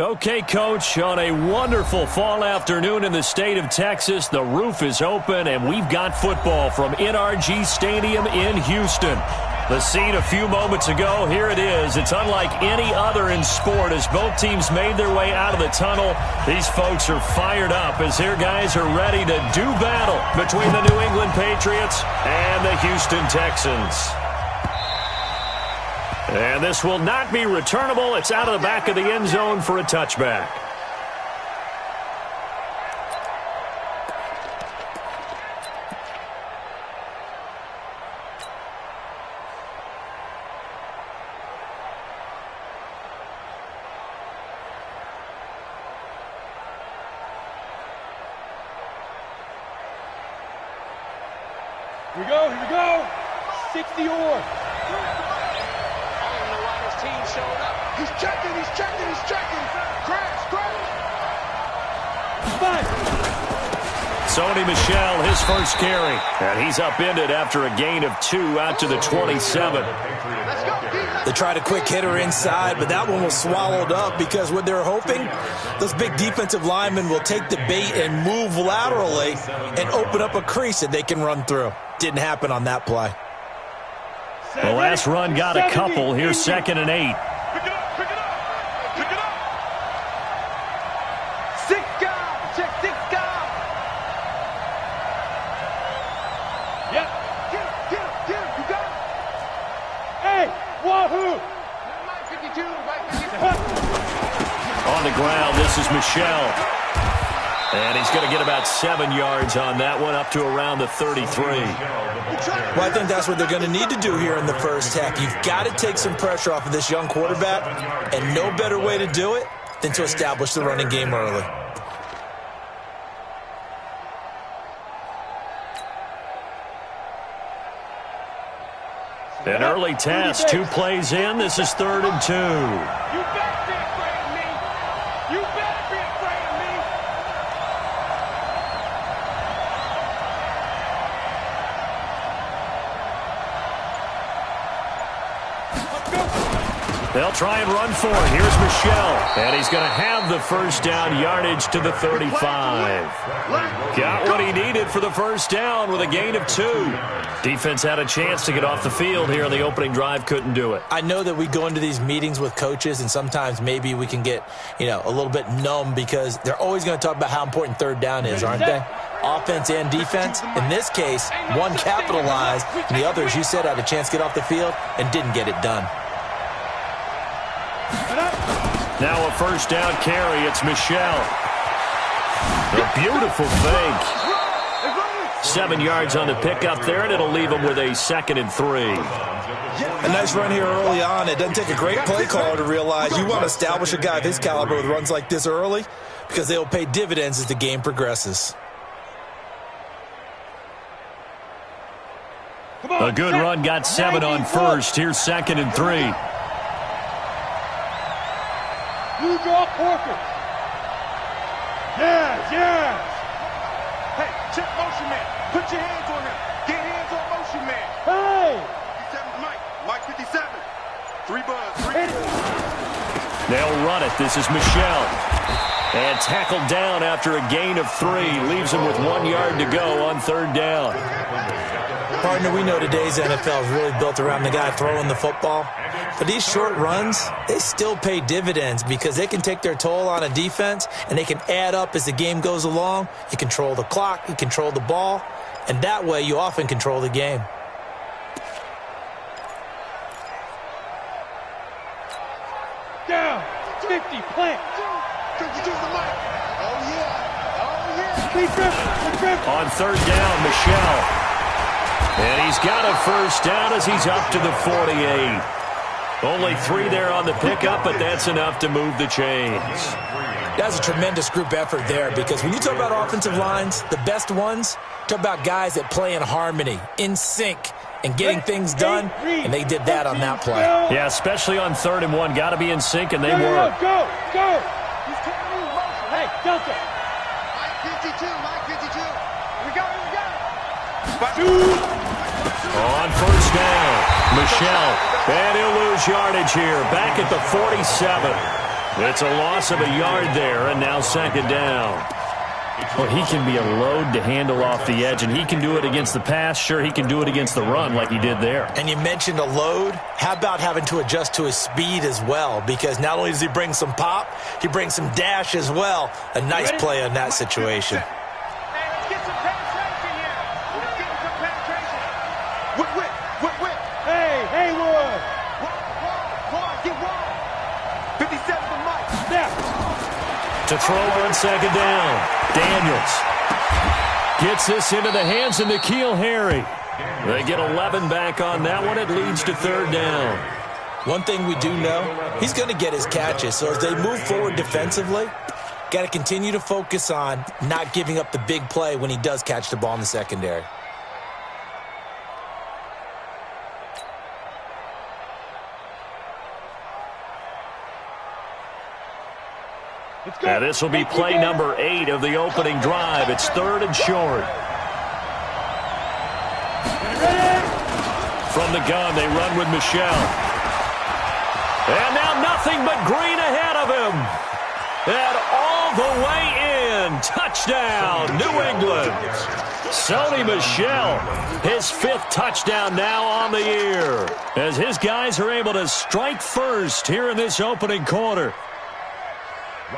Okay, Coach, on a wonderful fall afternoon in the state of Texas, the roof is open, and we've got football from NRG Stadium in Houston. The scene a few moments ago, here it is. It's unlike any other in sport as both teams made their way out of the tunnel. These folks are fired up as their guys are ready to do battle between the New England Patriots and the Houston Texans. And this will not be returnable. It's out of the back of the end zone for a touchback. Here we go. 60 or. Showing up. He's checking. Crash. Sony Michel, his first carry. And he's upended after a gain of 2 out to the 27. They tried a quick hitter inside, but that one was swallowed up because what they're hoping, those big defensive linemen will take the bait and move laterally and open up a crease that they can run through. Didn't happen on that play. The last run got a couple. Here's 2nd and 8. Pick it up. Six guys. Check 6 guys. Yep. Get him. You got it. Hey, wahoo. Mike 52. On the ground, this is Michel. And he's going to get about 7 yards on that one, up to around the 33. Well, I think that's what they're going to need to do here in the first half. You've got to take some pressure off of this young quarterback, and no better way to do it than to establish the running game early. An early test, 2 plays in. This is 3rd and 2. You better be afraid of me. You better be afraid of me. They'll try and run for it. Here's Michel. And he's going to have the first down, yardage to the 35. Got what he needed for the first down with a gain of 2. Defense had a chance to get off the field here on the opening drive, couldn't do it. I know that we go into these meetings with coaches, and sometimes maybe we can get, a little bit numb because they're always going to talk about how important 3rd down is, aren't they? Offense and defense. In this case, one capitalized, and the other, as you said, had a chance to get off the field and didn't get it done. Now a first down carry. It's Michel. A beautiful fake. 7 yards on the pickup there, and it'll leave him with a 2nd and 3. A nice run here early on. It doesn't take a great play caller to realize you want to establish a guy of his caliber with runs like this early because they will pay dividends as the game progresses. A good run, got 7 on first. Here's 2nd and 3. You draw Porker. Yes. Hey, check motion man. Put your hands on him. Get hands on motion man. Hey. 57 Mike 57. 3 buzz. They'll run it. This is Michel. And tackled down after a gain of 3. Leaves him with 1 yard to go on 3rd down. Partner, we know today's NFL is really built around the guy throwing the football. But these short runs, they still pay dividends because they can take their toll on a defense and they can add up as the game goes along. You control the clock, you control the ball, and that way you often control the game. Down. 50. Plant. On 3rd down, Michel. And he's got a first down as he's up to the 48. Only 3 there on the pickup, but that's enough to move the chains. That's a tremendous group effort there because when you talk about offensive lines, the best ones, talk about guys that play in harmony, in sync, and getting things done, and they did that on that play. Yeah, especially on 3rd and 1. Got to be in sync, and they were. Go. Hey, Delta. Mike 52. We got it. On first down, Michel. And he'll lose yardage here. Back at the 47. It's a loss of a yard there, and now second down. Well, he can be a load to handle off the edge, and he can do it against the pass. Sure, he can do it against the run like he did there. And you mentioned a load. How about having to adjust to his speed as well? Because not only does he bring some pop, he brings some dash as well. A nice play in that situation. Hey, let's get some penetration here. Let's get some penetration. Whip. Hey, Haywood. Wall, get wall. 57 for Mike. Snap. To throw on second down, Daniels gets this into the hands of N'Keal Harry. They get 11 back on that one. It leads to third down. One thing we do know, he's going to get his catches. So as they move forward defensively, got to continue to focus on not giving up the big play when he does catch the ball in the secondary. And this will be play number 8 of the opening drive. It's third and short. From the gun, they run with Michelle. And now nothing but green ahead of him. And all the way in. Touchdown, New England. Sony Michel, his 5th touchdown now on the year, as his guys are able to strike first here in this opening quarter.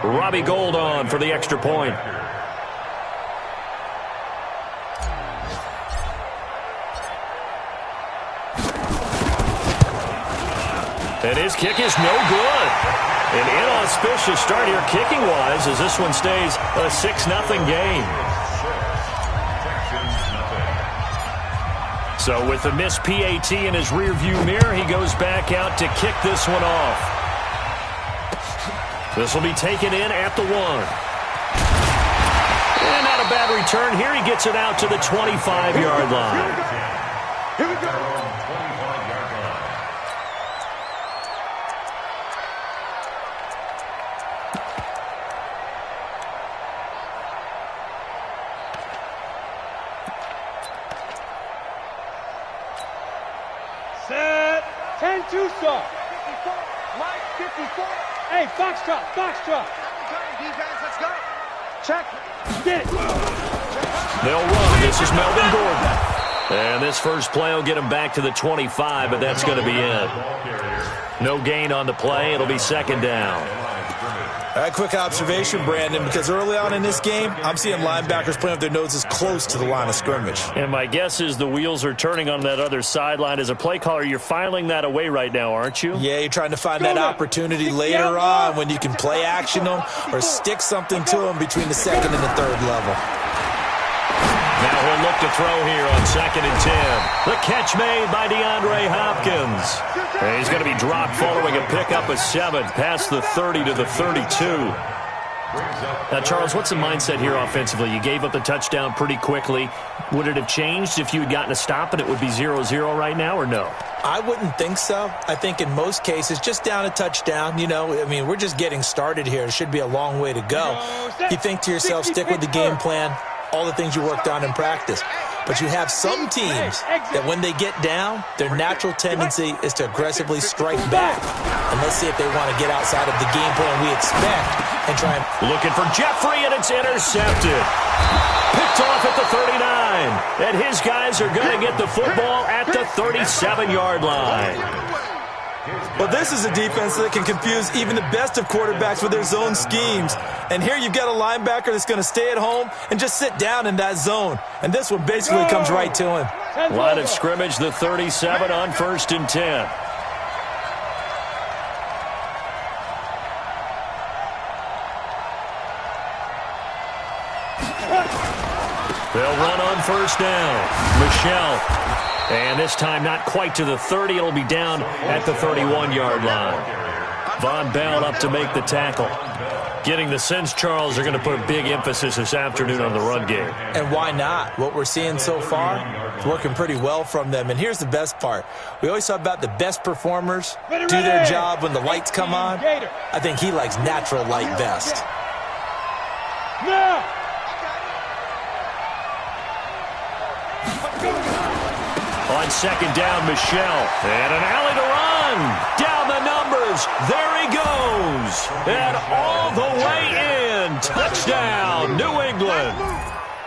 Robbie Gould on for the extra point. And his kick is no good. An inauspicious start here kicking-wise as this one stays a 6-0 game. So with the missed PAT in his rearview mirror, he goes back out to kick this one off. This will be taken in at the 1. And not a bad return here. He gets it out to the 25-yard line. Here we go. Set. 10-2 stop. 54. Mike, 54. Hey, foxtrot. Defense, let's go. Check. Get it. They'll run. This is Melvin Gordon. And this first play will get him back to the 25, but that's going to be it. No gain on the play. It'll be second down. A quick observation, Brandon, because early on in this game, I'm seeing linebackers playing with their noses close to the line of scrimmage. And my guess is the wheels are turning on that other sideline. As a play caller, you're filing that away right now, aren't you? Yeah, you're trying to find that opportunity later on when you can play action them or stick something to them between the second and the third level. Now he'll look to throw here on 2nd and 10. The catch made by DeAndre Hopkins. And he's going to be dropped following a pickup of 7 past the 30 to the 32. Now, Charles, what's the mindset here offensively? You gave up the touchdown pretty quickly. Would it have changed if you had gotten a stop and it would be 0-0 right now, or no? I wouldn't think so. I think in most cases, just down a touchdown, you know, I mean, we're just getting started here. It should be a long way to go. You think to yourself, stick with the game plan, all the things you worked on in practice. But you have some teams that when they get down, their natural tendency is to aggressively strike back. And let's see if they want to get outside of the game plan we expect and try and... Looking for Jeffrey, and it's intercepted. Picked off at the 39. And his guys are going to get the football at the 37-yard line. Well, this is a defense that can confuse even the best of quarterbacks with their zone schemes. And here you've got a linebacker that's going to stay at home and just sit down in that zone. And this one basically comes right to him. Line of scrimmage, the 37 on 1st and 10. They'll run on 1st down. Michelle. And this time not quite to the 30. It'll be down at the 31-yard line. Von Bell up to make the tackle. Getting the sense, Charles, they're going to put a big emphasis this afternoon on the run game. And why not? What we're seeing so far is working pretty well from them. And here's the best part. We always talk about the best performers do their job when the lights come on. I think he likes natural light best. Now! On 2nd down, Michelle. And an alley to run. Down the numbers. fires. There he goes. And all the way in. Touchdown, New England.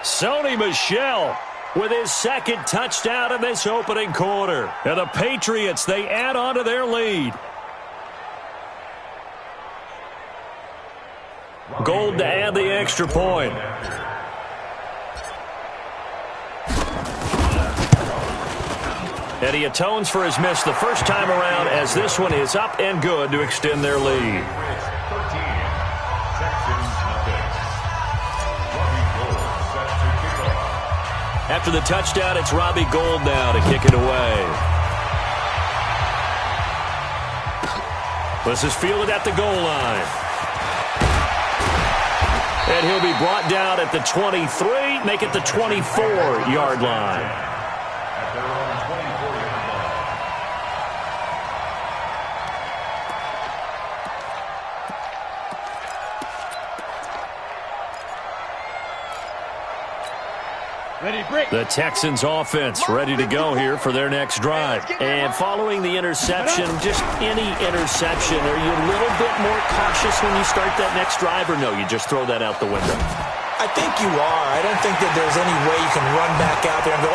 Sony Michel with his second touchdown in this opening quarter. And the Patriots, they add on to their lead. Gold to add the extra point. And he atones for his miss the first time around as this one is up and good to extend their lead. After the touchdown, it's Robbie Gould now to kick it away. This is fielded at the goal line. And he'll be brought down at the 23, make it the 24-yard line. The Texans offense ready to go here for their next drive. And following the interception, just any interception, are you a little bit more cautious when you start that next drive, or no, you just throw that out the window? I think you are. I don't think that there's any way you can run back out there and go,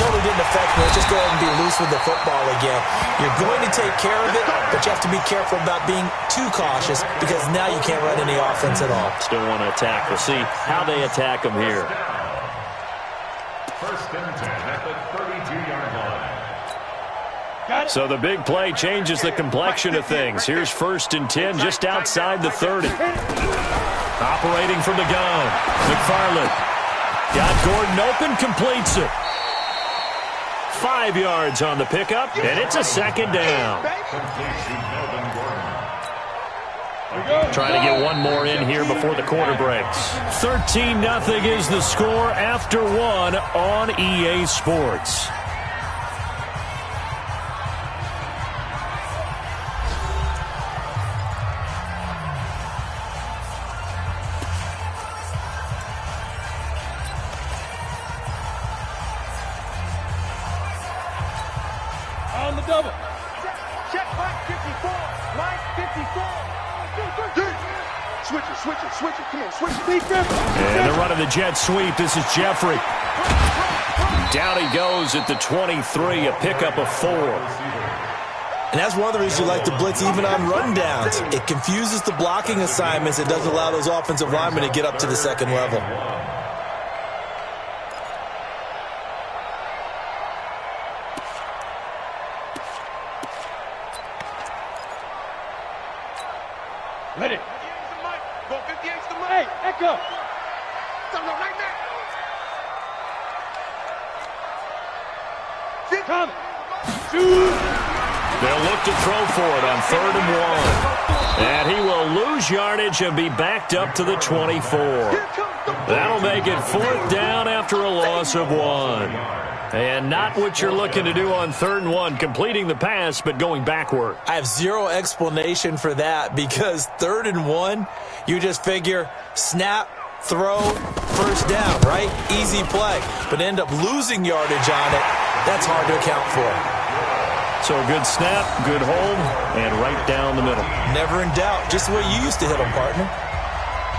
totally didn't affect me. Let's just go ahead and be loose with the football again. You're going to take care of it, but you have to be careful about being too cautious because now you can't run any offense at all. Still want to attack. We'll see how they attack them here. First and 10 at the 32-yard line. So the big play changes the complexion of things. Here's first and 10 just outside the 30. Operating from the gun. McFarland got Gordon open, completes it. 5 yards on the pickup, and it's a second down. Trying to get one more in here before the quarter breaks. 13-0 is the score after one on EA Sports. On the double. Check Mike 54. Mike 54. Switch it. Come on, switch it. And they're running the jet sweep. This is Jeffrey. Down he goes at the 23, a pickup of 4. And that's one of the reasons you like to blitz even on rundowns. It confuses the blocking assignments. It doesn't allow those offensive linemen to get up to the second level. Ready. Go 58 to Mike. Hey, Echo. Come on, right now. Come. They'll look to throw for it on 3rd and 1. And he will lose yardage and be backed up to the 24. That'll make it 4th down after a loss of 1. And not what you're looking to do on 3rd and 1, completing the pass, but going backward. I have zero explanation for that because 3rd and 1, you just figure snap, throw, first down, right? Easy play. But end up losing yardage on it. That's hard to account for. So a good snap, good hold, and right down the middle. Never in doubt. Just the way you used to hit them, partner.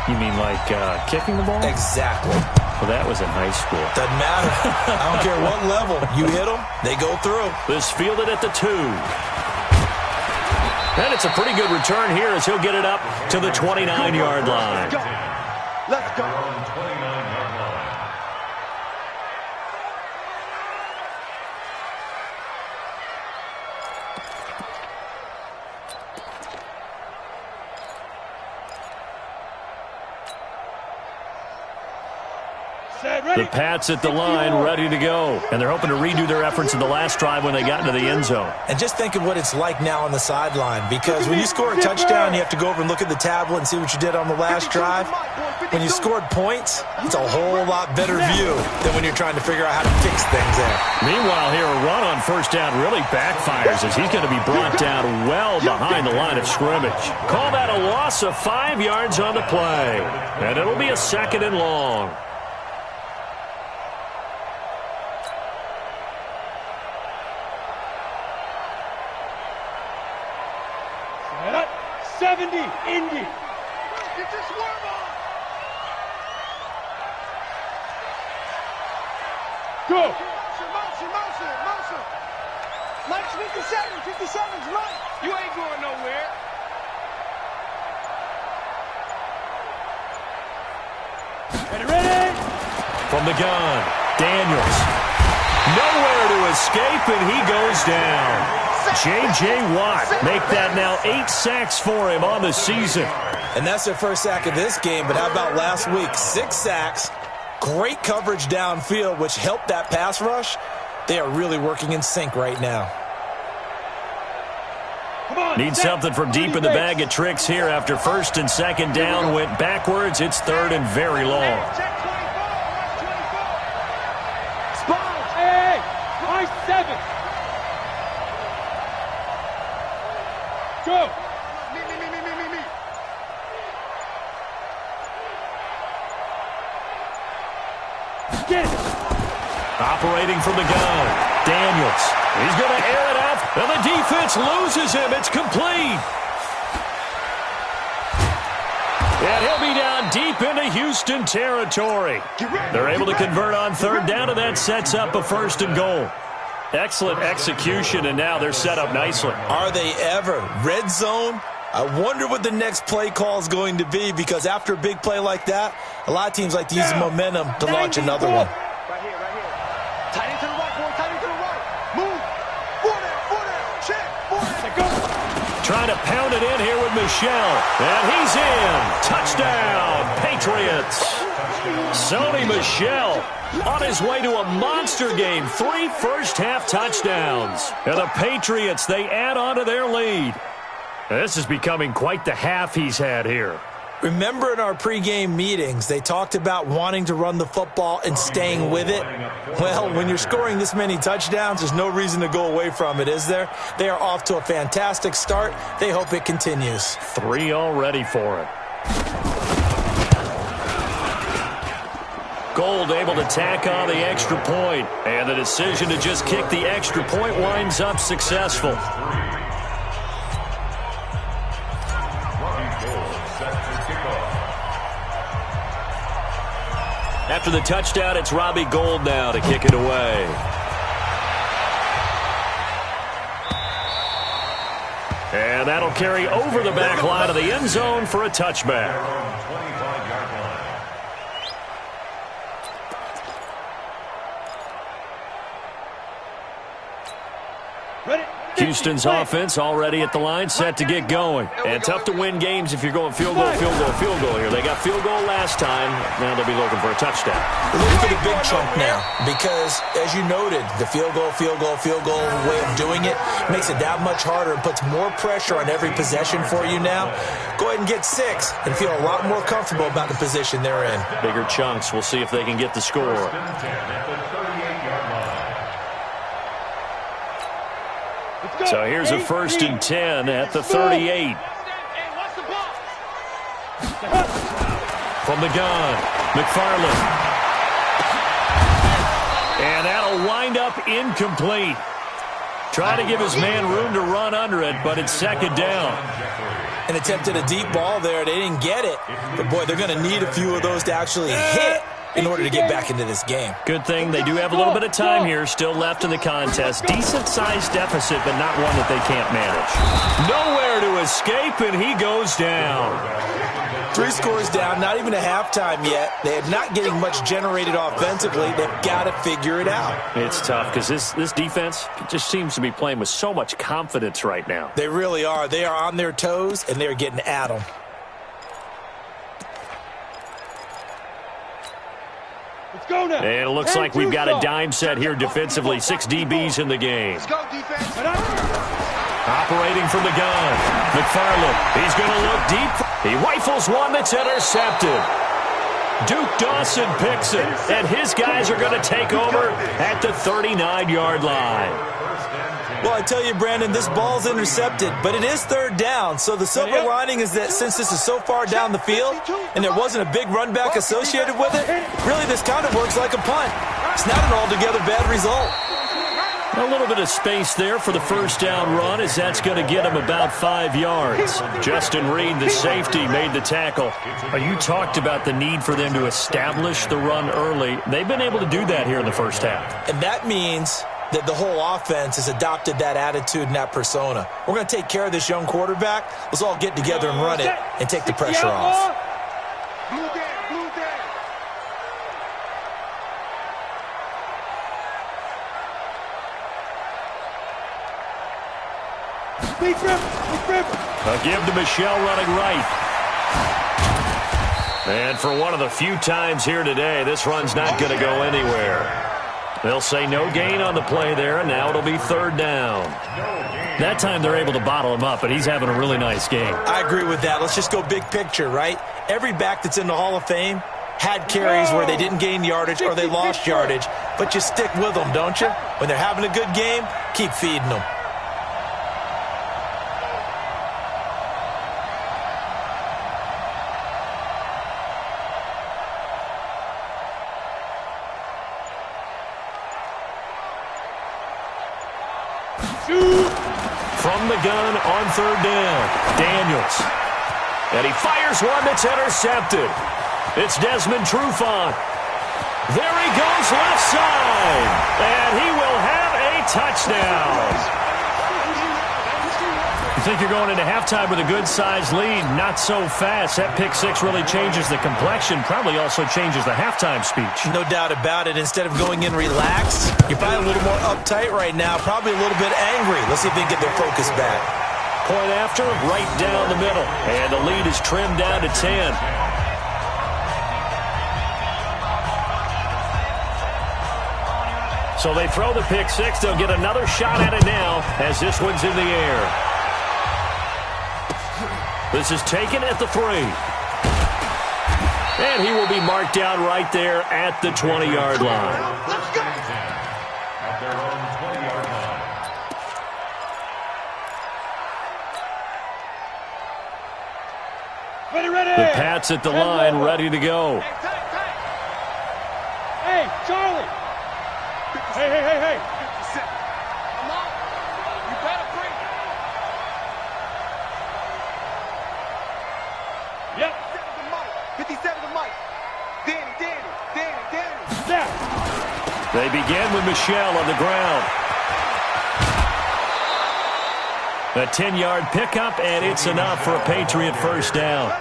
You mean like kicking the ball? Exactly. Well, that was in high school. Doesn't matter. I don't care what level. You hit them, they go through. This fielded at the 2. And it's a pretty good return here as he'll get it up to the 29-yard line. Let's go. The Pats at the line, ready to go. And they're hoping to redo their efforts in the last drive when they got into the end zone. And just think of what it's like now on the sideline, because when you score a touchdown, you have to go over and look at the tablet and see what you did on the last drive. When you scored points, it's a whole lot better view than when you're trying to figure out how to fix things there. Meanwhile, here, a run on first down really backfires as he's going to be brought down well behind the line of scrimmage. Call that a loss of 5 yards on the play. And it'll be a 2nd and long. 70, Indy. Get your swerve on. Go. Motion. Mike's 57. 57's Mike. You ain't going nowhere. Ready? From the gun, Daniels. Nowhere to escape, and he goes down. J.J. Watt make that now 8 sacks for him on the season. And that's their first sack of this game, but how about last week? 6 sacks, great coverage downfield, which helped that pass rush. They are really working in sync right now. Need something from deep in the bag of tricks here after first and second down went backwards. It's third and very long. Check 24. Watch 24. Spot. Hey, my 7. Go. Me. Get it. Operating from the gun, Daniels. He's going to air it out, and the defense loses him. It's complete. And he'll be down deep into Houston territory. They're able to convert on third down, and that sets up a first and goal. Excellent execution, and now they're set up nicely. Are they ever? Red zone? I wonder what the next play call is going to be, because after a big play like that, a lot of teams like to use the momentum to launch another one. Right here. Tight end to the right, boy. Tight end to the right. Move. 4 down. Check. 4 down. Trying to pound it in here with Michelle. And he's in. Touchdown, Patriots. Sony Michel on his way to a monster game. 3 first-half touchdowns. And the Patriots, they add on to their lead. This is becoming quite the half he's had here. Remember in our pregame meetings, they talked about wanting to run the football and staying with it? Well, when you're scoring this many touchdowns, there's no reason to go away from it, is there? They are off to a fantastic start. They hope it continues. 3 already for him. Gold able to tack on the extra point, and the decision to just kick the extra point winds up successful. After the touchdown, it's Robbie Gould now to kick it away. And that'll carry over the back line of the end zone for a touchback. Houston's offense already at the line, set to get going. And tough to win games if you're going field goal here. They got field goal last time. Now they'll be looking for a touchdown. They're looking for the big chunk now because, as you noted, the field goal way of doing it makes it that much harder and puts more pressure on every possession for you now. Go ahead and get 6 and feel a lot more comfortable about the position they're in. Bigger chunks. We'll see if they can get the score. So here's a 1st and 10 at the 38. From the gun, McFarland. And that'll wind up incomplete. Trying to give his man room to run under it, but it's 2nd down. And attempted a deep ball there. They didn't get it. But, boy, they're going to need a few of those to actually hit in order to get back into this game. Good thing they do have a little bit of time here still left in the contest. Decent-sized deficit, but not one that they can't manage. Nowhere to escape, and he goes down. 3 scores down, not even a halftime yet. They are not getting much generated offensively. They've got to figure it out. It's tough because this defense just seems to be playing with so much confidence right now. They really are. They are on their toes, and they're getting at them. Go now. And it looks like we've got a dime set here defensively. 6 DBs in the game. Let's go, defense. Operating from the gun. McFarland. He's going to look deep. He rifles one that's intercepted. Duke Dawson picks it, and his guys are going to take over at the 39-yard line. Well, I tell you, Brandon, this ball's intercepted, but it is 3rd down. So the silver lining is that since this is so far down the field and there wasn't a big run back associated with it, really this kind of works like a punt. It's not an altogether bad result. A little bit of space there for the first down run, as that's going to get him about 5 yards. Justin Reed, the safety, made the tackle. You talked about the need for them to establish the run early. They've been able to do that here in the first half. And that means that the whole offense has adopted that attitude and that persona. We're going to take care of this young quarterback. Let's all get together and run it and take the pressure off. Blue down, blue down. A give to Michelle running right. And for one of the few times here today, this run's not going to go anywhere. They'll say no gain on the play there, and now it'll be third down. That time they're able to bottle him up, but he's having a really nice game. I agree with that. Let's just go big picture, right? Every back that's in the Hall of Fame had carries where they didn't gain yardage or they lost yardage, but you stick with them, don't you? When they're having a good game, keep feeding them. From the gun on third down, Daniels. And he fires one that's intercepted. It's Desmond Trufant. There he goes left side. And he will have a touchdown. You think you're going into halftime with a good-sized lead. Not so fast. That pick six really changes the complexion. Probably also changes the halftime speech. No doubt about it. Instead of going in relaxed, you're probably a little more uptight right now. Probably a little bit angry. Let's see if they can get their focus back. Point after, right down the middle. And the lead is trimmed down to 10. So they throw the pick six. They'll get another shot at it now as this one's in the air. This is taken at the 3. And he will be marked down right there at the 20-yard line. At their own 20-yard line. The Pats at the line, ready to go. Hey, Charlie. Hey. 57. I'm out. You better bring it. Yep. 57 to Mike. Danny. Snap. They begin with Michelle on the ground. A 10-yard pickup, and it's enough for a Patriot first down.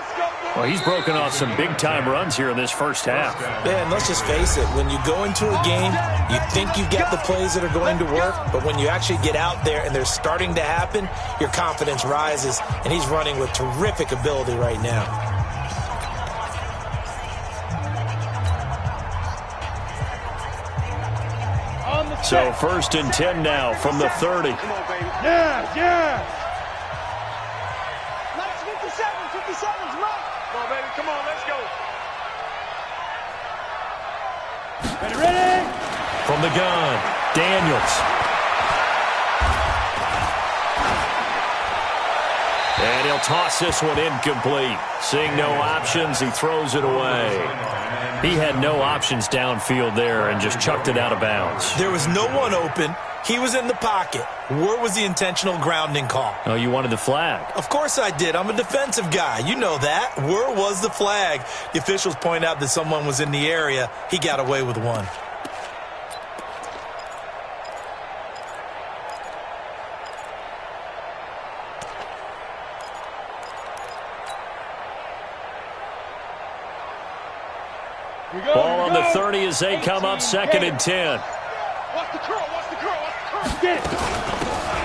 Well, he's broken off some big-time runs here in this first half. Yeah, and let's just face it. When you go into a game, you think you've got the plays that are going to work, but when you actually get out there and they're starting to happen, your confidence rises, and he's running with terrific ability right now. So first and 10 now from the 30. Come on, baby. Yeah. Nice 57's right. Come on, baby. Come on, let's go. Ready? From the gun, Daniels. And he'll toss this one incomplete. Seeing no options, he throws it away. He had no options downfield there and just chucked it out of bounds. There was no one open. He was in the pocket. Where was the intentional grounding call? Oh, you wanted the flag. Of course I did. I'm a defensive guy. You know that. Where was the flag? The officials point out that someone was in the area. He got away with one. Ball on the 30 as they come up second and 10. Watch the curl. Get it.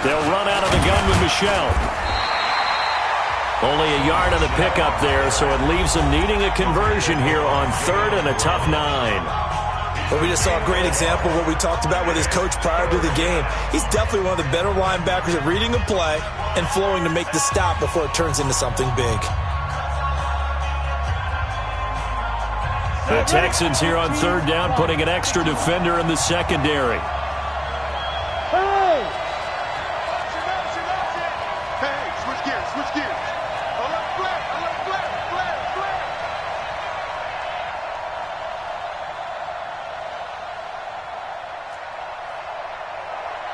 They'll run out of the gun with Michelle. Only a yard on the pickup there, so it leaves them needing a conversion here on third and a tough 9. Well, we just saw a great example of what we talked about with his coach prior to the game. He's definitely one of the better linebackers at reading a play and flowing to make the stop before it turns into something big. The Texans here on third down, putting an extra defender in the secondary. Hey. Hey, switch gears. I love flag.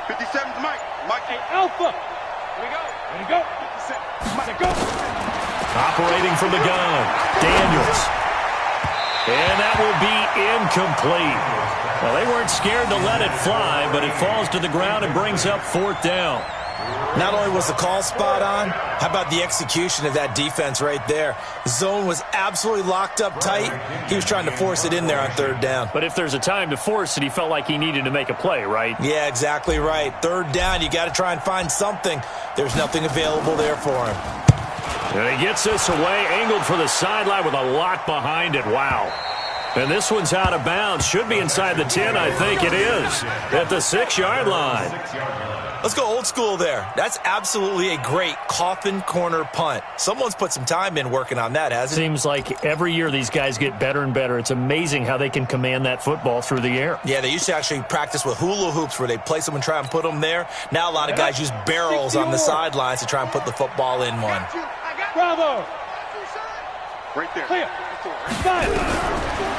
57's Mike. Mike. Hey, Alpha. Here we go. Here we go. 57. Mike, go. Operating from the gun, Daniels. And that will be incomplete. Well, they weren't scared to let it fly, but it falls to the ground and brings up 4th down. Not only was the call spot on, how about the execution of that defense right there? The zone was absolutely locked up tight. He was trying to force it in there on 3rd down. But if there's a time to force it, he felt like he needed to make a play, right? Yeah, exactly right. 3rd down, you got to try and find something. There's nothing available there for him. And he gets this away, angled for the sideline with a lot behind it. Wow. And this one's out of bounds. Should be inside the 10, I think it is. At the 6-yard line. Let's go old school there. That's absolutely a great coffin corner punt. Someone's put some time in working on that, hasn't it? Seems like every year these guys get better and better. It's amazing how they can command that football through the air. Yeah, they used to actually practice with hula hoops where they place them and try and put them there. Now a lot of guys use barrels on the sidelines to try and put the football in one. Bravo. Right there. Clear.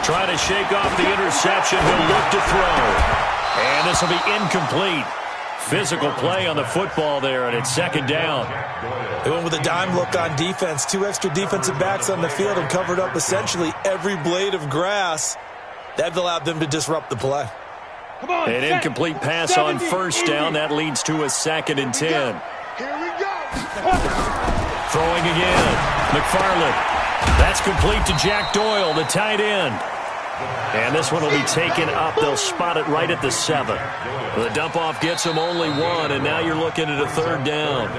Trying to shake off the interception. He'll look to throw. And this will be incomplete. Physical play on the football there, and it's 2nd down. They went with a dime look on defense. 2 extra defensive backs on the field and covered up essentially every blade of grass. That allowed them to disrupt the play. Come on, An incomplete pass on 1st down. That leads to a 2nd and 10. Here we go. Throwing again. McFarland. That's complete to Jack Doyle, the tight end. And this one will be taken up. They'll spot it right at the 7. The dump-off gets them only 1, and now you're looking at a 3rd down.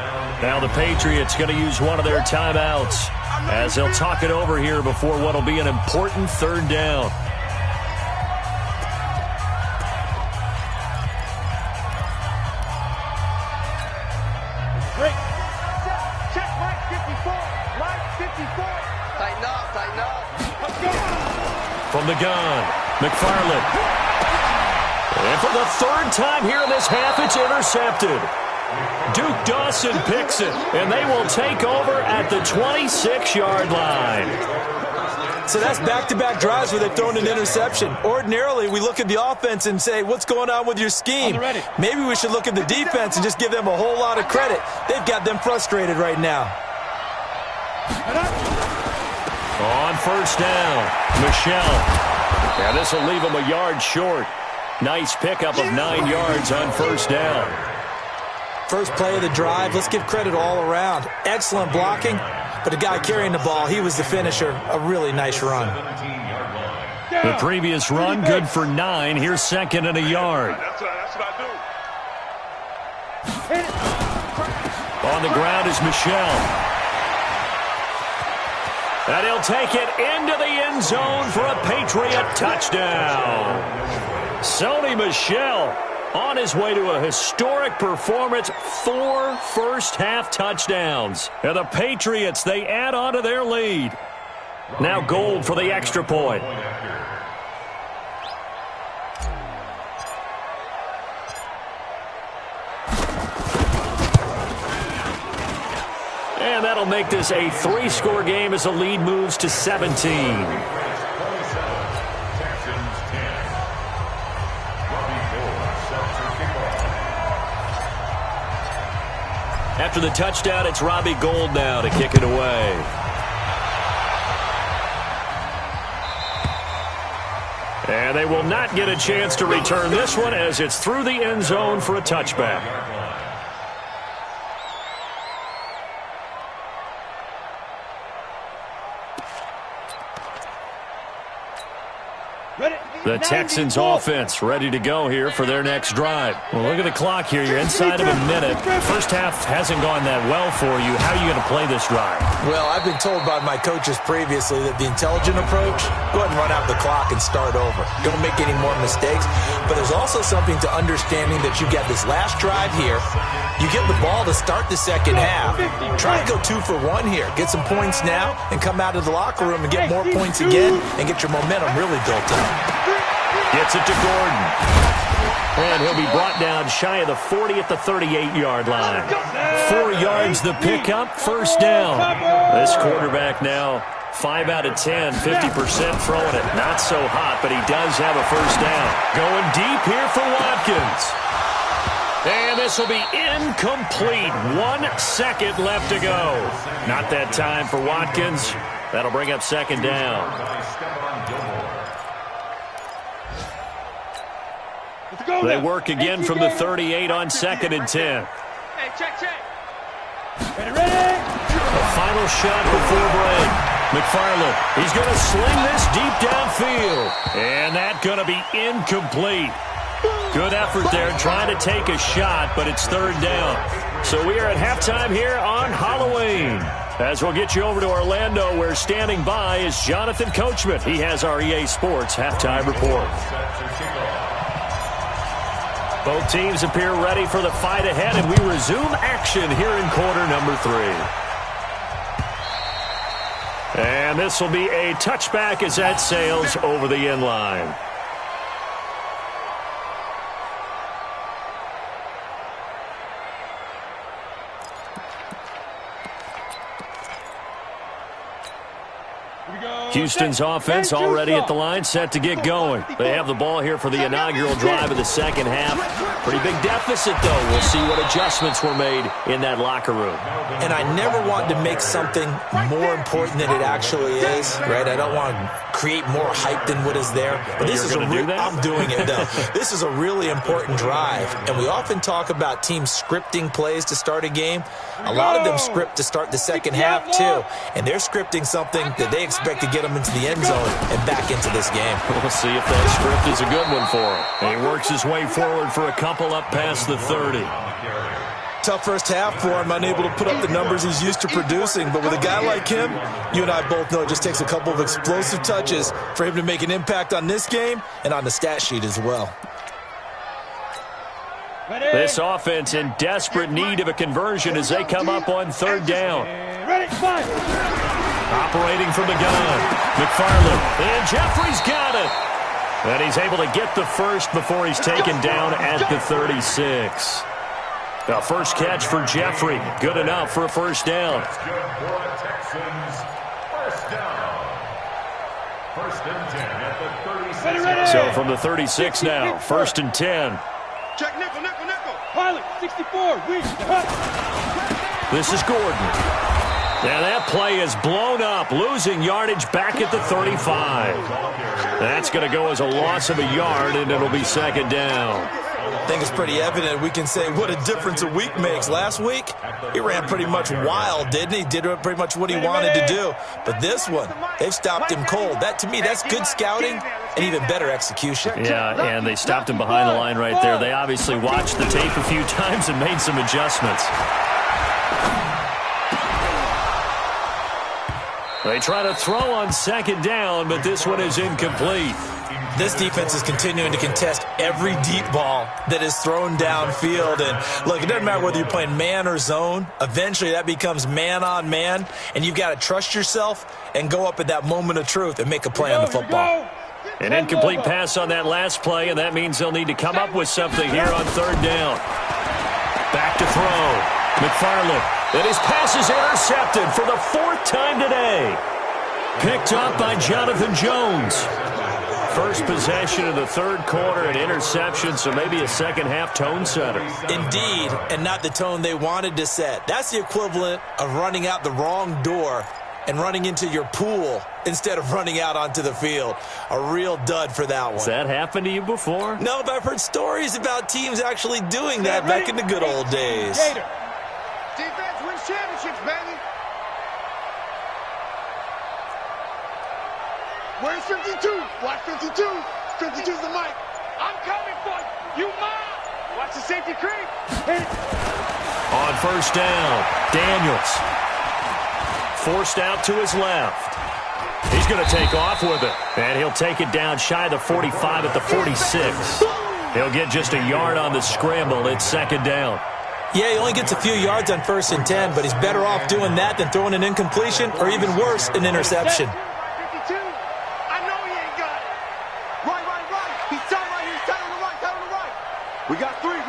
Now the Patriots going to use one of their timeouts as they'll talk it over here before what will be an important 3rd down. Great. Check Mike 54. Mike 54. Tighten up, tighten up. Let's go. From the gun, McFarland. And for the 3rd time here in this half, it's intercepted. Duke Dawson picks it, and they will take over at the 26-yard line. So that's back-to-back drives where they've thrown an interception. Ordinarily, we look at the offense and say, what's going on with your scheme? Maybe we should look at the defense and just give them a whole lot of credit. They've got them frustrated right now. On 1st down, Michelle. Yeah, this will leave him a yard short. Nice pickup of 9 yards on 1st down. First play of the drive, let's give credit all around. Excellent blocking, but the guy carrying the ball, he was the finisher. A really nice run. The previous run, good for 9. Here's 2nd and a yard. That's what I do. On the ground is Michelle. And he'll take it into the end zone for a Patriot touchdown. Sony Michel on his way to a historic performance, 4 first-half touchdowns. And the Patriots, they add on to their lead. Now Gold for the extra point. And that'll make this a 3-score game as the lead moves to 17. After the touchdown, it's Robbie Gould now to kick it away. And they will not get a chance to return this one as it's through the end zone for a touchback. The Texans offense ready to go here for their next drive. Well, look at the clock here. You're inside of a minute. First half hasn't gone that well for you. How are you going to play this drive? Well, I've been told by my coaches previously that the intelligent approach, go ahead and run out the clock and start over. Don't make any more mistakes. But there's also something to understanding that you get this last drive here. You get the ball to start the second half. Try to go 2 for 1 here. Get some points now and come out of the locker room and get more points again and get your momentum really built up. Gets it to Gordon. And he'll be brought down shy of the 40 at the 38-yard line. 4 yards the pickup, first down. This quarterback now 5 out of 10, 50% throwing it. Not so hot, but he does have a first down. Going deep here for Watkins. this will be incomplete. 1 second left to go. Not that time for Watkins. That'll bring up second down. They work again from the 38 on 2nd and 10. Hey, check. A final shot before break. McFarland, he's going to sling this deep downfield. And that's going to be incomplete. Good effort there trying to take a shot, but it's 3rd down. So we are at halftime here on Halloween. As we'll get you over to Orlando, where standing by is Jonathan Coachman. He has our EA Sports halftime report. Both teams appear ready for the fight ahead, and we resume action here in quarter number 3. And this will be a touchback as that sails over the end line. Houston's offense already at the line, set to get going. They have the ball here for the inaugural drive of the second half. Pretty big deficit, though. We'll see what adjustments were made in that locker room. And I never want to make something more important than it actually is, right? I don't want to create more hype than what is there. But this is I'm doing it, though. This is a really important drive. And we often talk about teams scripting plays to start a game. A lot of them script to start the second half, too. And they're scripting something that they expect to get them into the end zone and back into this game. We'll see if that script is a good one for him. And he works his way forward for a couple up past the 30. Tough first half for him, unable to put up the numbers he's used to producing. But with a guy like him, you and I both know it just takes a couple of explosive touches for him to make an impact on this game and on the stat sheet as well. This offense in desperate need of a conversion as they come up on 3rd down. Operating from the gun, McFarland, and Jeffrey's got it. And he's able to get the first before he's taken down at the 36. The first catch for Jeffrey, good enough for a first down. So from the 36 now, 1st and 10. Check nickel. Pilot, 64, This is Gordon. And that play is blown up, losing yardage back at the 35. That's going to go as a loss of a yard, and it'll be 2nd down. I think it's pretty evident. We can say what a difference a week makes. Last week, he ran pretty much wild, didn't he? Did pretty much what he wanted to do. But this one, they've stopped him cold. That, to me, that's good scouting and even better execution. Yeah, and they stopped him behind the line right there. They obviously watched the tape a few times and made some adjustments. They try to throw on 2nd down, but this one is incomplete. This defense is continuing to contest every deep ball that is thrown downfield. And, look, it doesn't matter whether you're playing man or zone. Eventually, that becomes man-on-man, and you've got to trust yourself and go up at that moment of truth and make a play on the football. An incomplete pass on that last play, and that means they'll need to come up with something here on 3rd down. Back to throw. McFarland, and his pass is intercepted for the 4th time today. Picked up by Jonathan Jones. First possession of the 3rd quarter, an interception, so maybe a second-half tone setter. Indeed, and not the tone they wanted to set. That's the equivalent of running out the wrong door and running into your pool instead of running out onto the field. A real dud for that one. Has that happened to you before? No, but I've heard stories about teams actually doing that back in the good old days. Defense wins championships, baby. Where's 52? Watch 52. 52's the mic. I'm coming for you. You mine. Watch the safety creep. On 1st down, Daniels. Forced out to his left. He's going to take off with it. And he'll take it down shy of the 45 at the 46. He'll get just a yard on the scramble. It's 2nd down. Yeah, he only gets a few yards on 1st and 10, but he's better off doing that than throwing an incompletion or even worse, an interception. 52. I know he ain't got it. Right. He's tight right here. He's tight on the right. We got 3,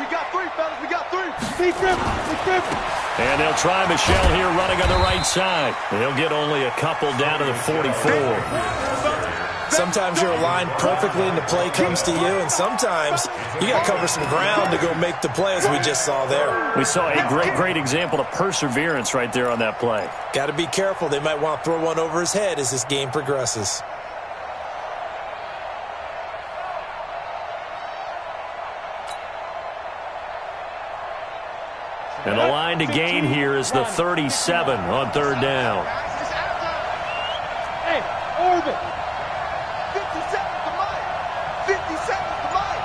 fellas. We got 3. Big Griffin. And they'll try Michelle here running on the right side. He'll get only a couple down to the 44. Sometimes you're aligned perfectly and the play comes to you, and sometimes you got to cover some ground to go make the play, as we just saw there. We saw a great example of perseverance right there on that play. Got to be careful. They might want to throw one over his head as this game progresses. And the line to gain here is the 37 on third down. Hey, Orbit. 50 seconds to Mike. 50 seconds to Mike.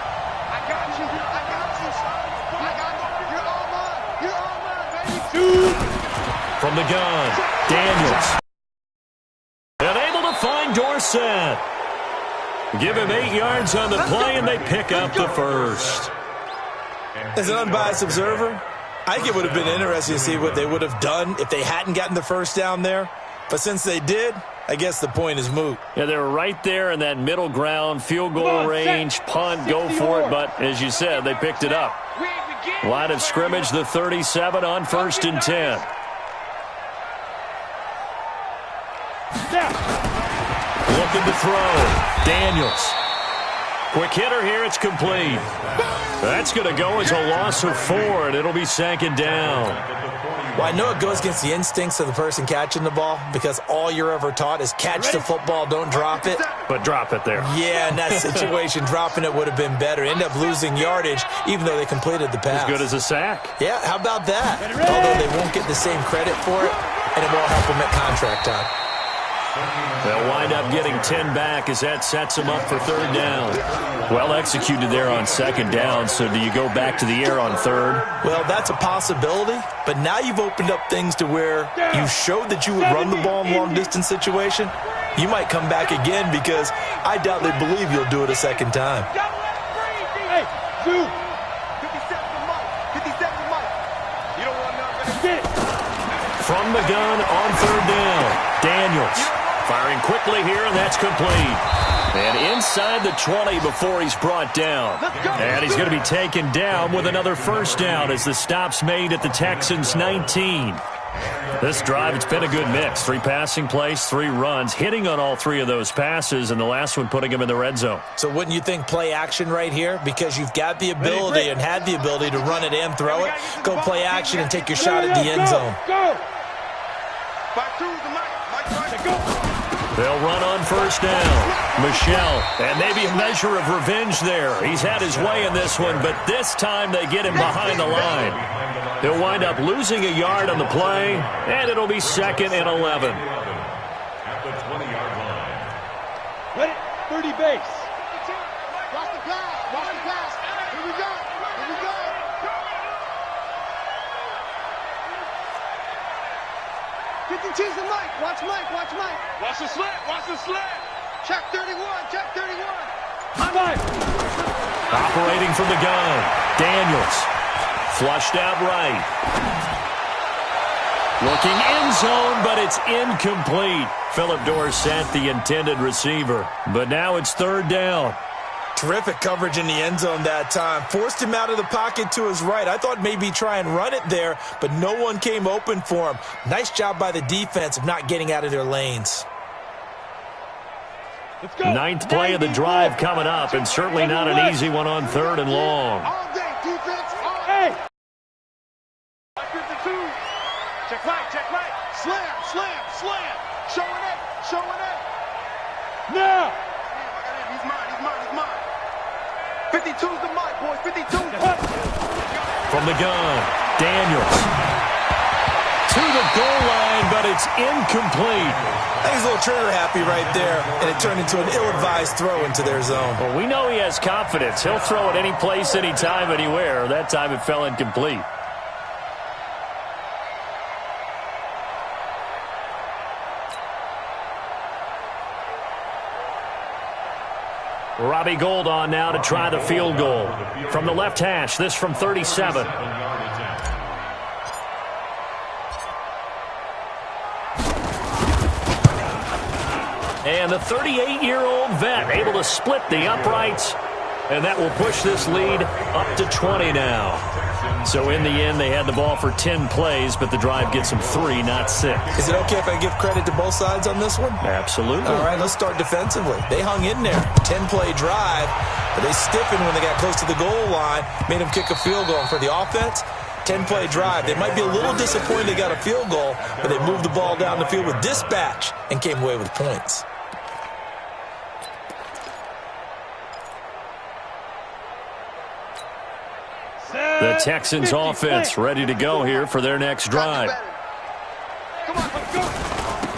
I got you. I got you, son. I got you. You're all mine. You're all mine, baby. Shoot. From the gun, Daniels. And able to find Dorsett. Give him 8 yards on the play, and they pick up the first. As an unbiased observer, I think it would have been interesting to see what they would have done if they hadn't gotten the first down there. But since they did, I guess the point is moot. Yeah, they were right there in that middle ground, field goal range, punt, go for it. But as you said, they picked it up. Line of scrimmage, the 37 on 1st and 10. Looking to throw. Daniels. Quick hitter here, it's complete. That's going to go as a loss of 4, and it'll be 2nd down. Well, I know it goes against the instincts of the person catching the ball because all you're ever taught is catch the football, don't drop it. But drop it there. Yeah, in that situation, dropping it would have been better. End up losing yardage, even though they completed the pass. As good as a sack. Yeah, how about that? Although they won't get the same credit for it, and it won't help them at contract time. They'll wind up getting 10 back as that sets them up for 3rd down. Well executed there on 2nd down, so do you go back to the air on 3rd? Well, that's a possibility, but now you've opened up things to where you showed that you would run the ball in long-distance situation. You might come back again because I doubt they believe you'll do it a 2nd time. Hey, shoot. 50 seconds to Mike. 50 seconds to Mike. You don't want nothing. Get it. From the gun on 3rd down, Daniels. Firing quickly here, and that's complete. And inside the 20 before he's brought down. And he's going to be taken down with another 1st down as the stop's made at the Texans' 19. This drive, it's been a good mix. 3 passing plays, 3 runs, hitting on all 3 of those passes, and the last one putting him in the red zone. So wouldn't you think play action right here? Because you've got the ability and had the ability to run it and throw it. Go play action and take your shot at the end zone. Go. Back to the Mike. Mike, go. They'll run on 1st down. Michelle, and maybe a measure of revenge there. He's had his way in this one, but this time they get him behind the line. They'll wind up losing a yard on the play, and it'll be 2nd and 11. At the 20-yard line. Ready? 30 base. Watch the pass. Watch the pass. Here we go. Here we go. 52's the Mike. Watch Mike. Watch Mike. Watch the slant. Watch the slant. Check 31. Check 31. Five. Operating from the gun, Daniels. Flushed out right. Looking end zone, but it's incomplete. Philip Dorsett, the intended receiver. But now it's 3rd down. Terrific coverage in the end zone that time. Forced him out of the pocket to his right. I thought maybe try and run it there, but no one came open for him. Nice job by the defense of not getting out of their lanes. Let's go. 9th play of the drive coming up, and certainly not an easy one on 3rd and long. All day defense. All Hey. 52. Check right. Check right. Slam. Slam. Slam. Showing it. Showing it. Now. He's mine. He's mine. He's mine. 52's the Mike, boys. 52's the From the gun, Daniels. To the goal line, but it's incomplete. I think he's a little trigger happy right there, and it turned into an ill-advised throw into their zone. Well, we know he has confidence. He'll throw it any place, anytime, anywhere. That time it fell incomplete. Robbie Gould on now to try the field goal. From the left hash, this from 37. And the 38-year-old vet able to split the uprights. And that will push this lead up to 20 now. So in the end, they had the ball for 10 plays, but the drive gets them 3, not 6. Is it okay if I give credit to both sides on this one? Absolutely. All right, let's start defensively. They hung in there. 10-play drive, but they stiffened when they got close to the goal line, made them kick a field goal. And for the offense, 10-play drive. They might be a little disappointed they got a field goal, but they moved the ball down the field with dispatch and came away with points. The Texans offense ready to go here for their next drive.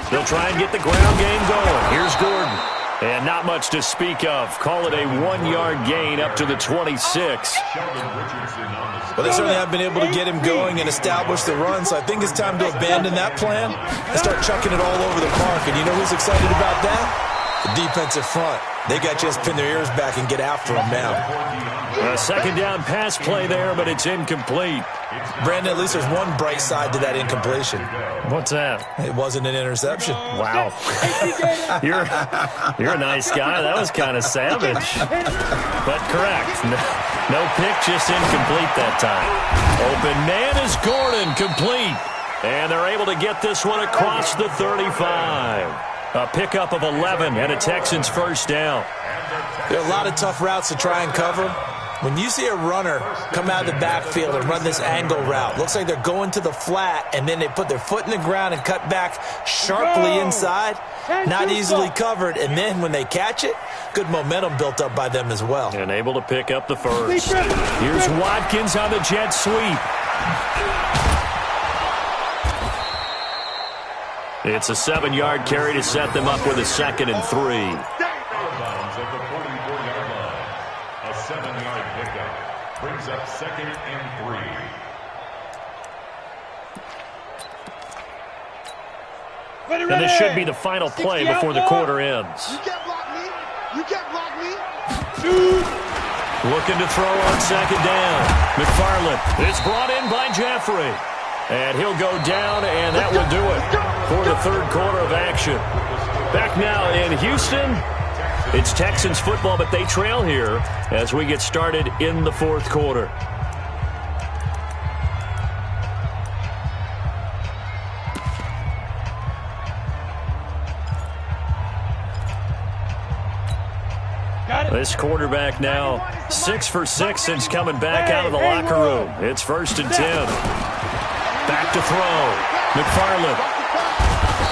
They'll try and get the ground game going. Here's Gordon. And not much to speak of. Call it a 1-yard gain up to the 26. Well, they certainly have been able to get him going and establish the run, so I think it's time to abandon that plan and start chucking it all over the park. And you know who's excited about that? The defensive front. They got just pin their ears back and get after him now. A second down pass play there, but it's incomplete. Brandon, at least there's one bright side to that incompletion. What's that? It wasn't an interception. Wow. You're a nice guy. That was kind of savage. But correct. No pick, just incomplete that time. Open man is Gordon, complete. And they're able to get this one across the 35. A pickup of 11 and a Texans first down. There are a lot of tough routes to try and cover. When you see a runner come out of the backfield and run this angle route, looks like they're going to the flat, and then they put their foot in the ground and cut back sharply inside, not easily covered, and then when they catch it, good momentum built up by them as well. And able to pick up the first. Here's Watkins on the jet sweep. It's a 7-yard carry to set them up with a 2nd and 3. A 7-yard pickup brings up 2nd and 3. And this should be the final play before the quarter ends. You can't block me. You can't block me. Looking to throw on 2nd down. McFarland is brought in by Jeffrey. And he'll go down, and that will do it for the 3rd quarter of action. Back now in Houston, it's Texans football, but they trail here as we get started in the 4th quarter. This quarterback now 6 for 6 since coming back out of the locker room. It's 1st and 10. Back to throw. McFarland.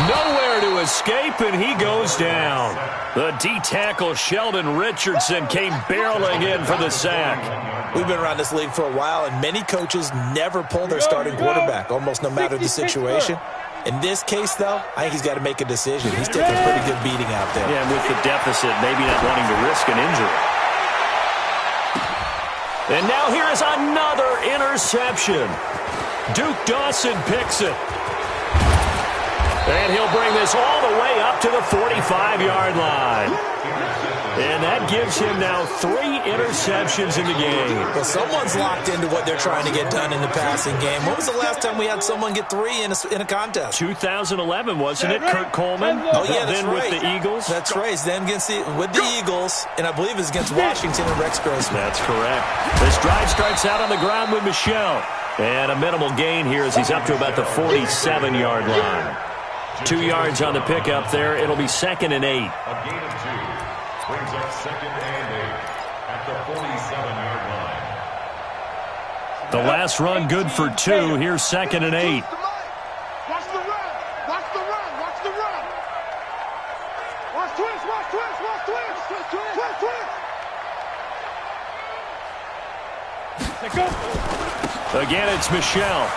Nowhere to escape, and he goes down. The D-tackle Sheldon Richardson came barreling in for the sack. We've been around this league for a while, and many coaches never pull their starting quarterback, almost no matter the situation. In this case, though, I think he's got to make a decision. He's taking a pretty good beating out there. Yeah, and with the deficit, maybe not wanting to risk an injury. And now here is another interception. Duke Dawson picks it. And he'll bring this all the way up to the 45-yard line. And that gives him now 3 interceptions in the game. Well, someone's locked into what they're trying to get done in the passing game. When was the last time we had someone get 3 in a contest? 2011, wasn't it? Kurt Coleman. Oh, yeah, that's then right. with the Eagles. That's right. Then with the Eagles, and I believe it's against Washington and Rex Grossman. That's correct. This drive starts out on the ground with Michel. And a minimal gain here as he's up to about the 47-yard line. 2 yards on the pickup there. It'll be 2nd and 8. A gain of 2 brings up 2nd and 8 at the 47-yard line. The last run good for 2. Here's 2nd and 8. Watch the run. Watch the run. Watch the run. Watch twist. Watch twist. Watch twist. Twist, twist. Twist, twist. Go. Again, it's Michel.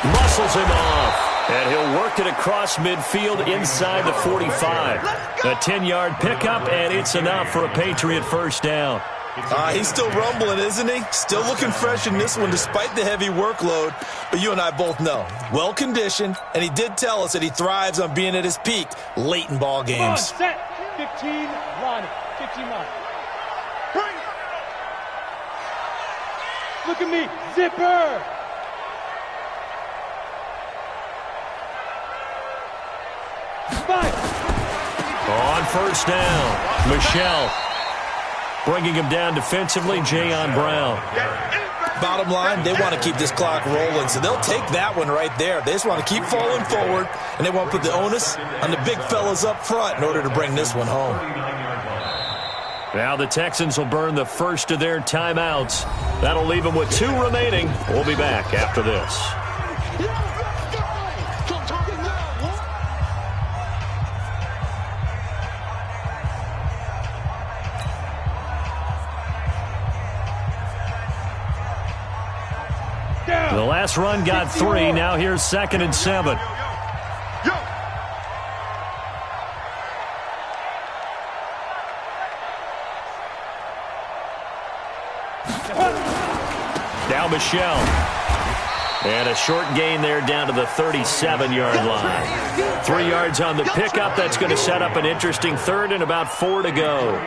Muscles him off. And he'll work it across midfield inside the 45. A 10-yard pickup, and it's enough for a Patriot first down. He's still rumbling, isn't he? Still looking fresh in this one despite the heavy workload. But you and I both know, well-conditioned, and he did tell us that he thrives on being at his peak late in ball games. Set. 15 line. 15 line. Look at me. Zipper. On first down, Michel Bringing him down defensively, Jayon Brown. Bottom line, they want to keep this clock rolling, so they'll take that one right there. They just want to keep falling forward, and they want to put the onus on the big fellas up front in order to bring this one home. Now the Texans will burn the first of their timeouts. That'll leave them with 2 remaining. We'll be back after this. The last run got 3. Now here's 2nd and 7. Now Michelle. And a short gain there down to the 37-yard line. 3 yards on the pickup. That's going to set up an interesting 3rd and about 4 to go.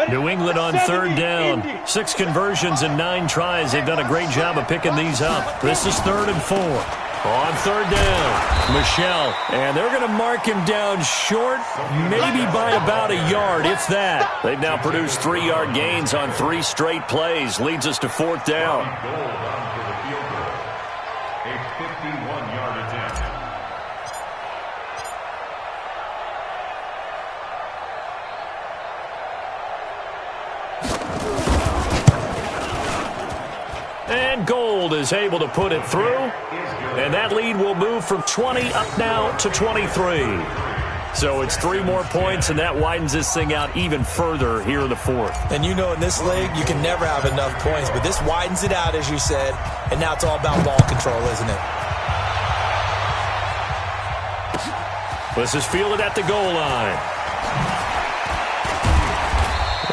New England on 3rd down. 6 conversions and 9 tries. They've done a great job of picking these up. This is 3rd and 4. On 3rd down, Michelle. And they're going to mark him down short, maybe by about a yard, if that. They've now produced 3-yard gains on 3 straight plays. Leads us to 4th down. A 51-yard attempt. And Gold is able to put it through. And that lead will move from 20 up now to 23. So it's 3 more points, and that widens this thing out even further here in the 4th. And you know in this league, you can never have enough points, but this widens it out, as you said, and now it's all about ball control, isn't it? This is fielded at the goal line.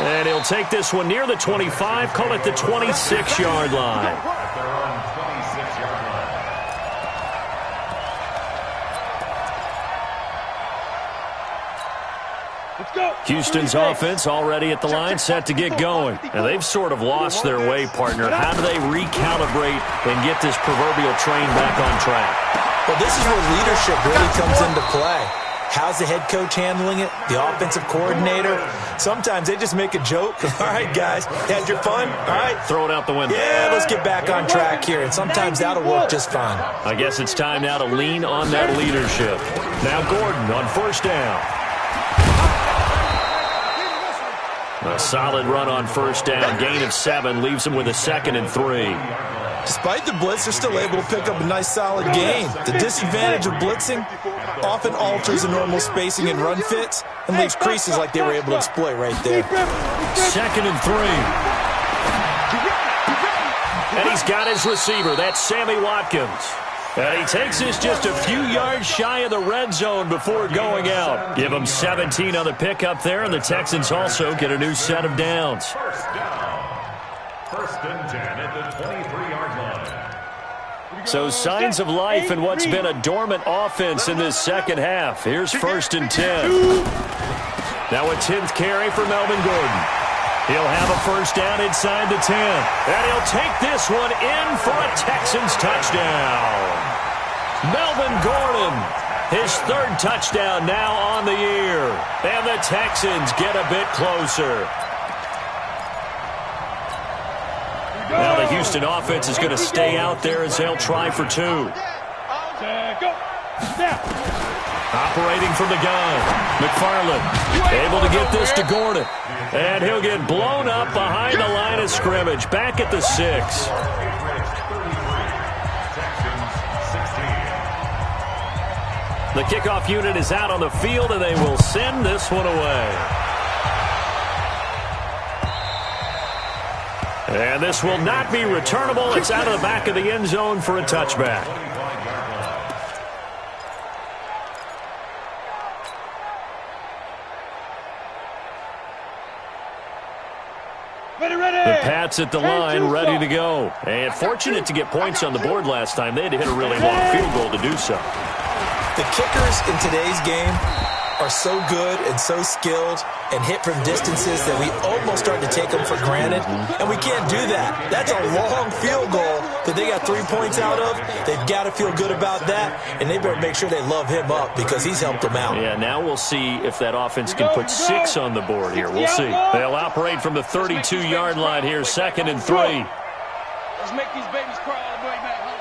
And he'll take this one near the 25, call it the 26-yard line. Houston's offense already at the line, set to get going. And they've sort of lost their way, partner. How do they recalibrate and get this proverbial train back on track? Well, this is where leadership really comes into play. How's the head coach handling it? The offensive coordinator? Sometimes they just make a joke. All right, guys, had your fun? All right. Throw it out the window. Yeah, let's get back on track here. And sometimes that'll work just fine. I guess it's time now to lean on that leadership. Now Gordon on 1st down. A solid run on 1st down. Gain of 7 leaves him with a 2nd and 3. Despite the blitz, they're still able to pick up a nice solid gain. The disadvantage of blitzing often alters the normal spacing and run fits and leaves creases like they were able to exploit right there. 2nd and 3. And he's got his receiver. That's Sammy Watkins. And he takes this just a few yards shy of the red zone before going out. Give him 17 on the pickup there, and the Texans also get a new set of downs. 1st down. 1st and 10 at the 23-yard line. So signs of life in what's been a dormant offense in this second half. Here's 1st and 10. Now a 10th carry for Melvin Gordon. He'll have a 1st down inside the 10. And he'll take this one in for a Texans touchdown. Melvin Gordon, his 3rd touchdown now on the year. And the Texans get a bit closer. Now the Houston offense is going to stay out there as they'll try for 2. Operating from the gun, McFarland able to get this to Gordon. And he'll get blown up behind the line of scrimmage, back at the 6. The kickoff unit is out on the field, and they will send this one away. And this will not be returnable. It's out of the back of the end zone for a touchback. The Pats at the line, ready to go. And fortunate to get points on the board last time. They had to hit a really long field goal to do so. The kickers in today's game are so good and so skilled and hit from distances that we almost start to take them for granted, and we can't do that. That's a long field goal that they got 3 points out of. They've got to feel good about that, and they better make sure they love him up because he's helped them out. Yeah, now we'll see if that offense can put 6 on the board here. We'll see. They'll operate from the 32-yard line here, 2nd and 3. Let's make these babies cry all the way back home.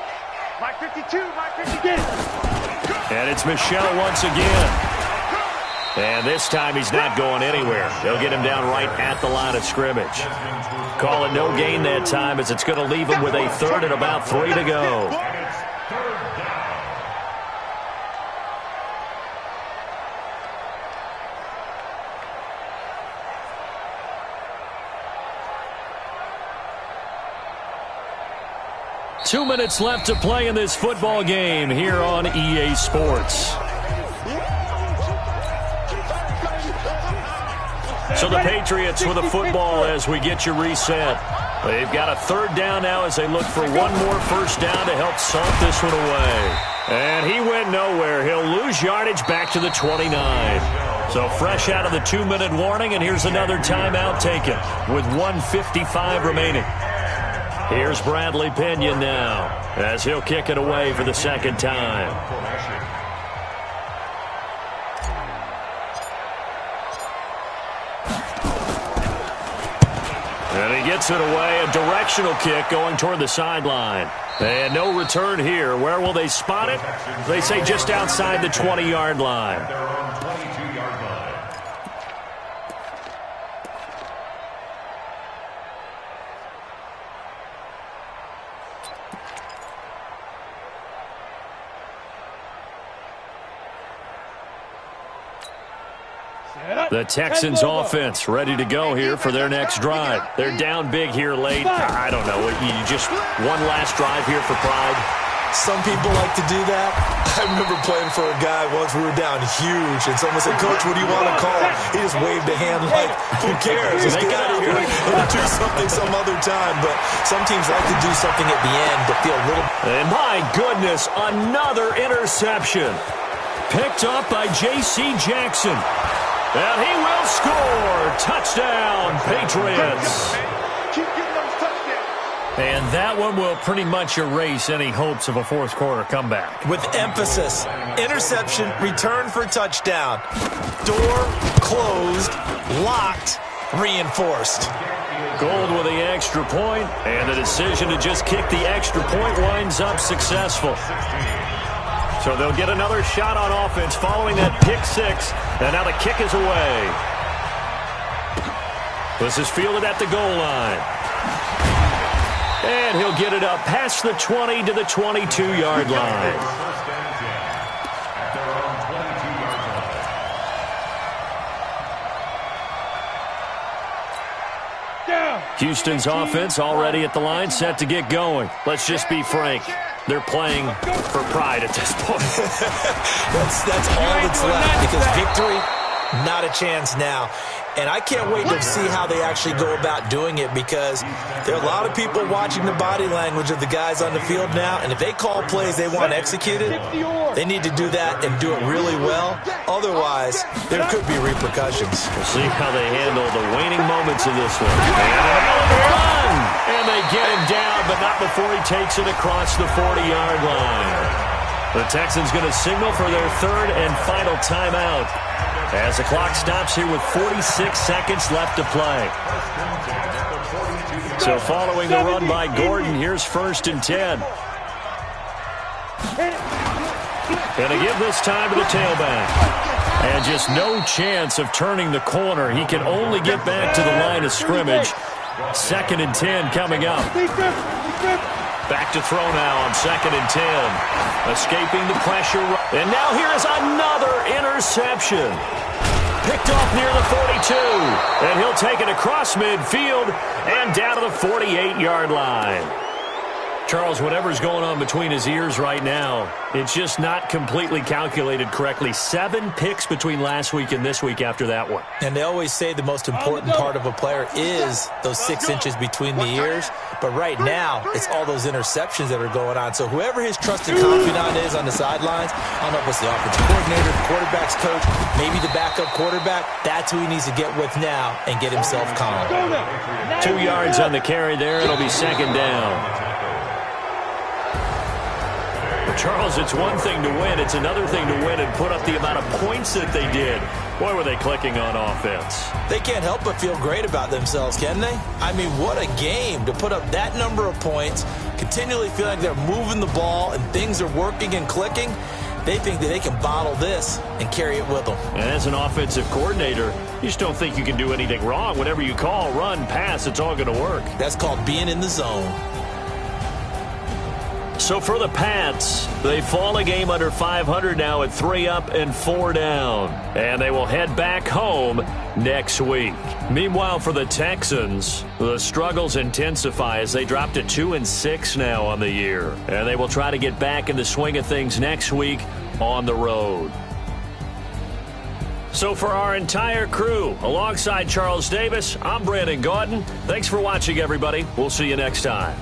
My 52, my 50. And it's Michelle once again. And this time he's not going anywhere. They'll get him down right at the line of scrimmage. Call it no gain that time as it's going to leave him with a 3rd and about 3 to go. 2 minutes left to play in this football game here on EA Sports. So the Patriots with the football as we get you reset. They've got a 3rd down now as they look for one more first down to help salt this one away. And he went nowhere. He'll lose yardage back to the 29. So fresh out of the 2-minute warning, and here's another timeout taken with 1:55 remaining. Here's Bradley Pinion now as he'll kick it away for the 2nd time. And he gets it away, a directional kick going toward the sideline. And no return here. Where will they spot it? They say just outside the 20-yard line. They're on 22-yard line. The Texans offense ready to go here for their next drive. They're down big here late. I don't know. You just one last drive here for pride. Some people like to do that. I remember playing for a guy once. We were down huge, and someone said, "Coach, what do you want to call?" He just waved a hand like, "Who cares? Let's get out of here and do something some other time." But some teams like to do something at the end to feel a little. And my goodness, another interception. Picked up by J.C. Jackson. And he will score. Touchdown, Patriots. Keep getting those touchdowns. And that one will pretty much erase any hopes of a fourth-quarter comeback. With emphasis, interception, return for touchdown. Door closed, locked, reinforced. Gold with the extra point, and the decision to just kick the extra point winds up successful. So they'll get another shot on offense following that pick 6, and now the kick is away. This is fielded at the goal line. And he'll get it up past the 20 to the 22-yard line. Houston's offense already at the line, set to get going. Let's just be frank. They're playing for pride at this point. that's all that's left, because victory, not a chance now. And I can't wait to see how they actually go about doing it, because there are a lot of people watching the body language of the guys on the field now, and if they call plays they want executed, they need to do that and do it really well. Otherwise, there could be repercussions. We'll see how they handle the waning moments of this one. And run! And they get him down, but not before he takes it across the 40-yard line. The Texans going to signal for their 3rd and final timeout as the clock stops here with 46 seconds left to play. So following the run by Gordon, here's 1st and 10. Going to give this time to the tailback. And just no chance of turning the corner. He can only get back to the line of scrimmage. 2nd and 10 coming up. Back to throw now on 2nd and 10. Escaping the pressure. And now here is another interception. Picked off near the 42. And he'll take it across midfield and down to the 48-yard line. Charles, whatever's going on between his ears right now, it's just not completely calculated correctly. 7 picks between last week and this week after that one. And they always say the most important part of a player is those 6 inches between the ears. But right now, it's all those interceptions that are going on. So whoever his trusted confidant is on the sidelines, I don't know if it's the offensive coordinator, the quarterback's coach, maybe the backup quarterback, that's who he needs to get with now and get himself calm. 2 yards on the carry there. It'll be second down. Charles, it's one thing to win. It's another thing to win and put up the amount of points that they did. Boy, were they clicking on offense. They can't help but feel great about themselves, can they? I mean, what a game to put up that number of points, continually feel like they're moving the ball and things are working and clicking. They think that they can bottle this and carry it with them. And as an offensive coordinator, you just don't think you can do anything wrong. Whatever you call, run, pass, it's all going to work. That's called being in the zone. So for the Pats, they fall a game under 500 now at 3 up and 4 down. And they will head back home next week. Meanwhile, for the Texans, the struggles intensify as they drop to 2-6 now on the year. And they will try to get back in the swing of things next week on the road. So for our entire crew, alongside Charles Davis, I'm Brandon Gaudin. Thanks for watching, everybody. We'll see you next time.